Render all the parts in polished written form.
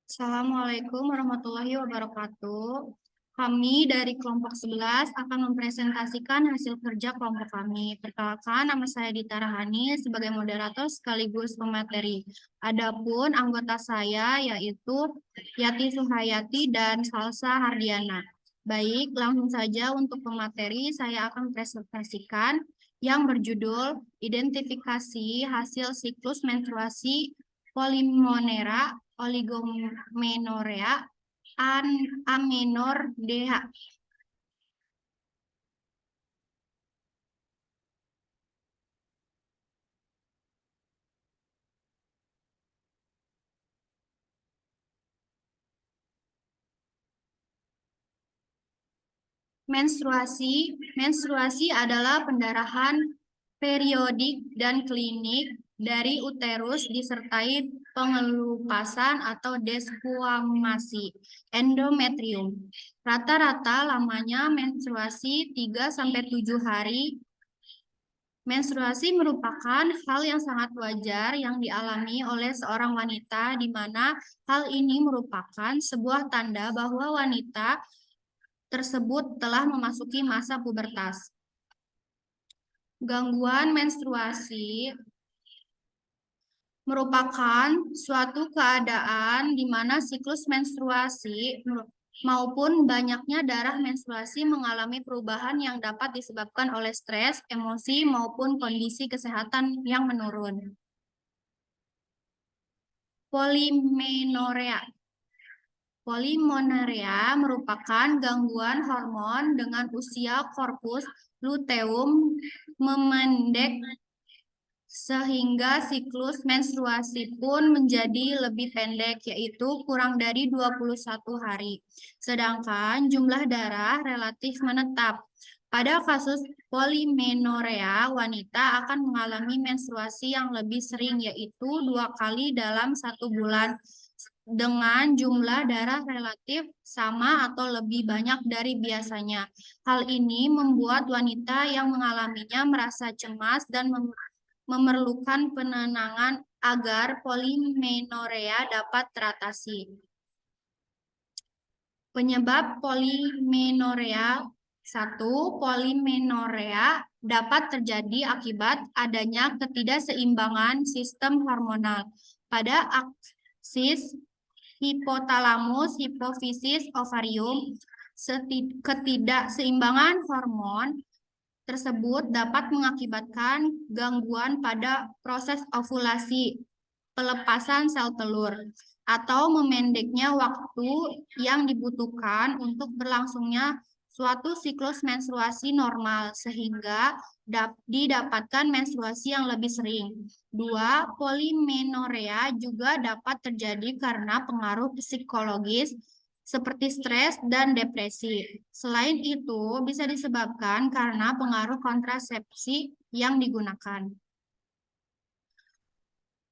Assalamualaikum warahmatullahi wabarakatuh. Kami dari kelompok 11 akan mempresentasikan hasil kerja kelompok kami. Perkenalkan, nama saya Dita Rahani sebagai moderator sekaligus pemateri. Adapun anggota saya yaitu Yati Suhayati dan Salsa Hardiana. Baik, langsung saja untuk pemateri saya akan presentasikan yang berjudul Identifikasi Hasil Siklus Menstruasi Polymonera Oligomenorea Amenor DH. Menstruasi adalah pendarahan periodik dan klinik dari uterus disertai pengelupasan atau desquamasi endometrium. Rata-rata lamanya menstruasi 3-7 hari. Menstruasi merupakan hal yang sangat wajar yang dialami oleh seorang wanita, di mana hal ini merupakan sebuah tanda bahwa wanita tersebut telah memasuki masa pubertas. Gangguan menstruasi merupakan suatu keadaan di mana siklus menstruasi maupun banyaknya darah menstruasi mengalami perubahan yang dapat disebabkan oleh stres, emosi, maupun kondisi kesehatan yang menurun. Polimenorea. Polimenorea merupakan gangguan hormon dengan usia korpus luteum memendek sehingga siklus menstruasi pun menjadi lebih pendek, yaitu kurang dari 21 hari. Sedangkan jumlah darah relatif menetap. Pada kasus polimenorea, wanita akan mengalami menstruasi yang lebih sering, yaitu 2 kali dalam 1 bulan, dengan jumlah darah relatif sama atau lebih banyak dari biasanya. Hal ini membuat wanita yang mengalaminya merasa cemas dan memerlukan penenangan agar polimenorea dapat teratasi. Penyebab polimenorea. 1. Polimenorea dapat terjadi akibat adanya ketidakseimbangan sistem hormonal pada aksis hipotalamus, hipofisis, ovarium. Ketidakseimbangan hormon tersebut dapat mengakibatkan gangguan pada proses ovulasi, pelepasan sel telur, atau memendeknya waktu yang dibutuhkan untuk berlangsungnya suatu siklus menstruasi normal, sehingga didapatkan menstruasi yang lebih sering. 2. Polimenorea juga dapat terjadi karena pengaruh psikologis seperti stres dan depresi. Selain itu, bisa disebabkan karena pengaruh kontrasepsi yang digunakan.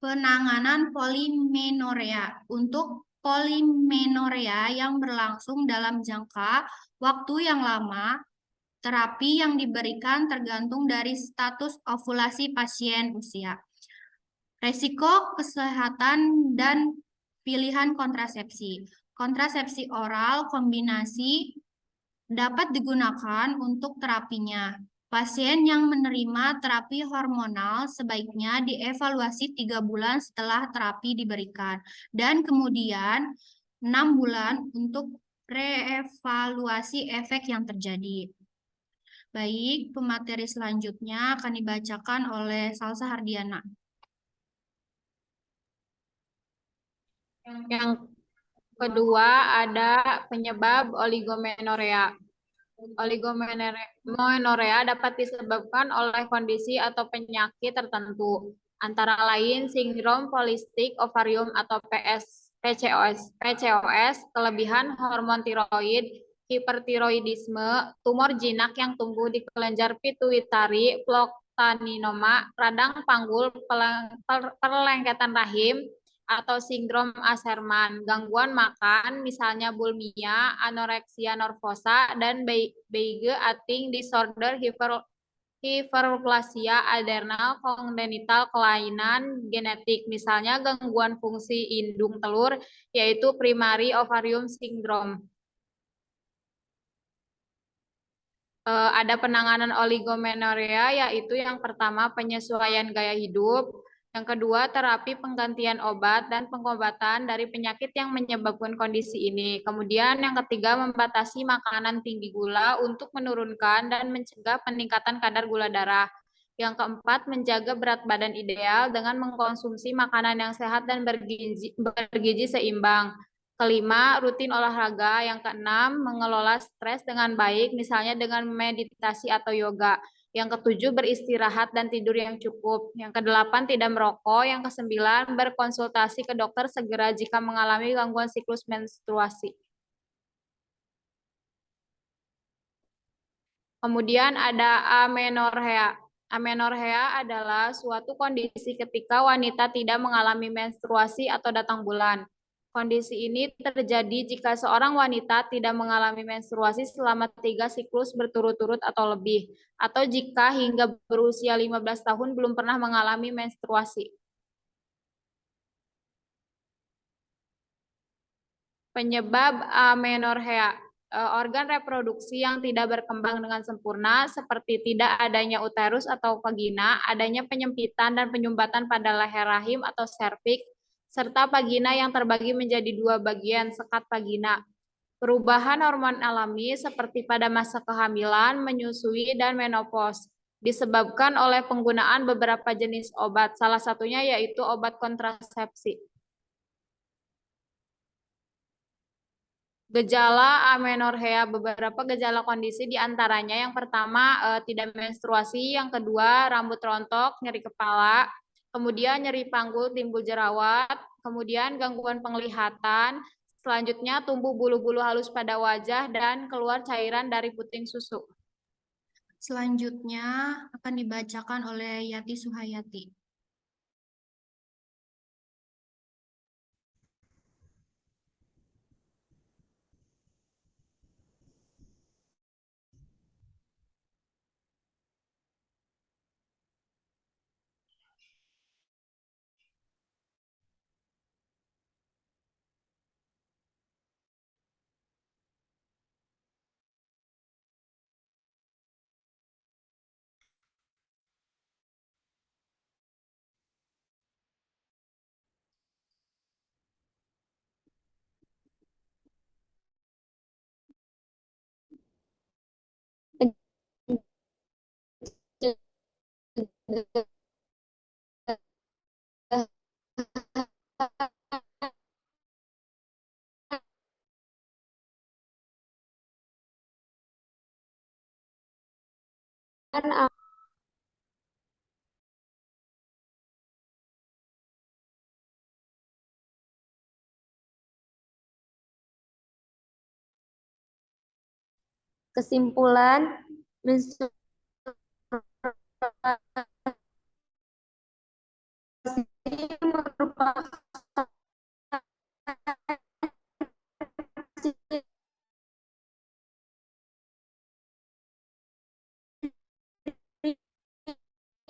Penanganan polimenorea. Untuk polimenorea yang berlangsung dalam jangka waktu yang lama, terapi yang diberikan tergantung dari status ovulasi pasien, usia, resiko kesehatan, dan pilihan kontrasepsi. Kontrasepsi oral kombinasi dapat digunakan untuk terapinya. Pasien yang menerima terapi hormonal sebaiknya dievaluasi 3 bulan setelah terapi diberikan, dan kemudian 6 bulan untuk reevaluasi efek yang terjadi. Baik, pemateri selanjutnya akan dibacakan oleh Salsa Hardiana. Yang kedua ada penyebab oligomenorea. Oligomenorea dapat disebabkan oleh kondisi atau penyakit tertentu, antara lain sindrom polistik ovarium atau PCOS, kelebihan hormon tiroid, hipertiroidisme, tumor jinak yang tumbuh di kelenjar pituitari, ploktaninoma, radang panggul, perlengketan rahim, atau sindrom Asherman, gangguan makan, misalnya bulimia, anoreksia nervosa, dan Beige eating disorder, hiperplasia adrenal kongenital kelainan genetik, misalnya gangguan fungsi indung telur, yaitu primary ovarium syndrome. Ada penanganan oligomenorrea, yaitu yang pertama penyesuaian gaya hidup, yang kedua terapi penggantian obat dan pengobatan dari penyakit yang menyebabkan kondisi ini. Kemudian yang ketiga membatasi makanan tinggi gula untuk menurunkan dan mencegah peningkatan kadar gula darah. Yang keempat menjaga berat badan ideal dengan mengkonsumsi makanan yang sehat dan bergizi seimbang. Kelima, rutin olahraga. Yang keenam, mengelola stres dengan baik, misalnya dengan meditasi atau yoga. Yang ketujuh, beristirahat dan tidur yang cukup. Yang kedelapan, tidak merokok. Yang kesembilan, berkonsultasi ke dokter segera jika mengalami gangguan siklus menstruasi. Kemudian ada amenorrhea. Amenorrhea adalah suatu kondisi ketika wanita tidak mengalami menstruasi atau datang bulan. Kondisi ini terjadi jika seorang wanita tidak mengalami menstruasi selama 3 siklus berturut-turut atau lebih, atau jika hingga berusia 15 tahun belum pernah mengalami menstruasi. Penyebab amenorrhea, organ reproduksi yang tidak berkembang dengan sempurna seperti tidak adanya uterus atau vagina, adanya penyempitan dan penyumbatan pada leher rahim atau serviks, serta vagina yang terbagi menjadi 2 bagian, sekat vagina. Perubahan hormon alami seperti pada masa kehamilan, menyusui, dan menopause disebabkan oleh penggunaan beberapa jenis obat, salah satunya yaitu obat kontrasepsi. Gejala amenorrhea, beberapa gejala kondisi diantaranya yang pertama tidak menstruasi, yang kedua rambut rontok, nyeri kepala, kemudian nyeri panggul, timbul jerawat, kemudian gangguan penglihatan, selanjutnya tumbuh bulu-bulu halus pada wajah dan keluar cairan dari puting susu. Selanjutnya akan dibacakan oleh Yati Suhayati. Kesimpulan, menstruasi merupakan ciri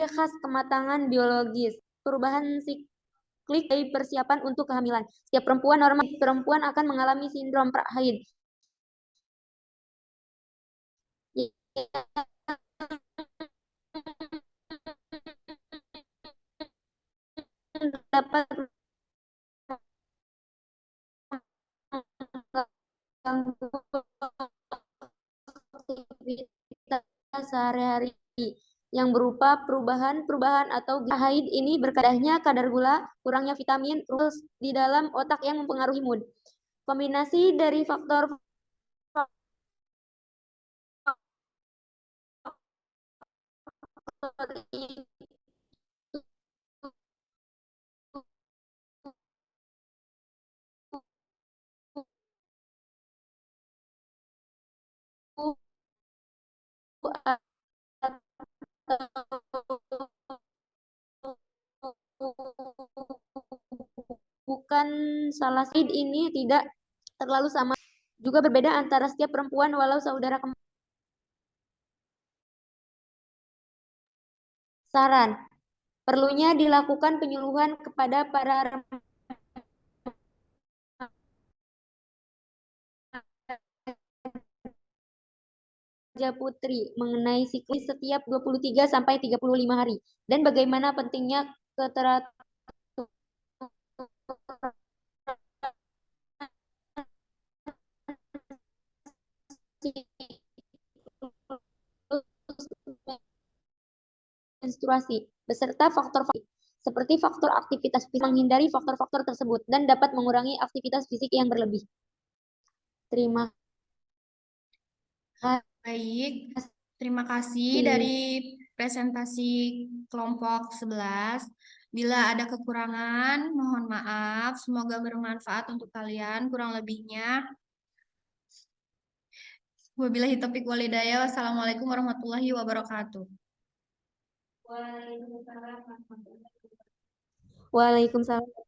khas kematangan biologis. Perubahan siklik dari persiapan untuk kehamilan. Setiap perempuan normal perempuan akan mengalami sindrom pra-haid. Dapat mengganggu aktivitas sehari-hari yang berupa perubahan atau haid ini berkadahnya kadar gula, kurangnya vitamin, terus di dalam otak yang mempengaruhi mood. Kombinasi dari faktor ini bukan salah satu ini tidak terlalu sama, juga berbeda antara setiap perempuan walau saudara kembar. Saran. Perlunya dilakukan penyuluhan kepada para remaja putri mengenai siklus setiap 23 sampai 35 hari dan bagaimana pentingnya keteraturan menstruasi beserta faktor-faktor seperti faktor aktivitas fisik menghindari faktor-faktor tersebut dan dapat mengurangi aktivitas fisik yang berlebih. Terima Baik, terima kasih kasih. dari presentasi kelompok 11. Bila ada kekurangan, mohon maaf. Semoga bermanfaat untuk kalian. Kurang lebihnya, wabillahi taufiq walhidayah. Wassalamualaikum warahmatullahi wabarakatuh. Waalaikumsalam.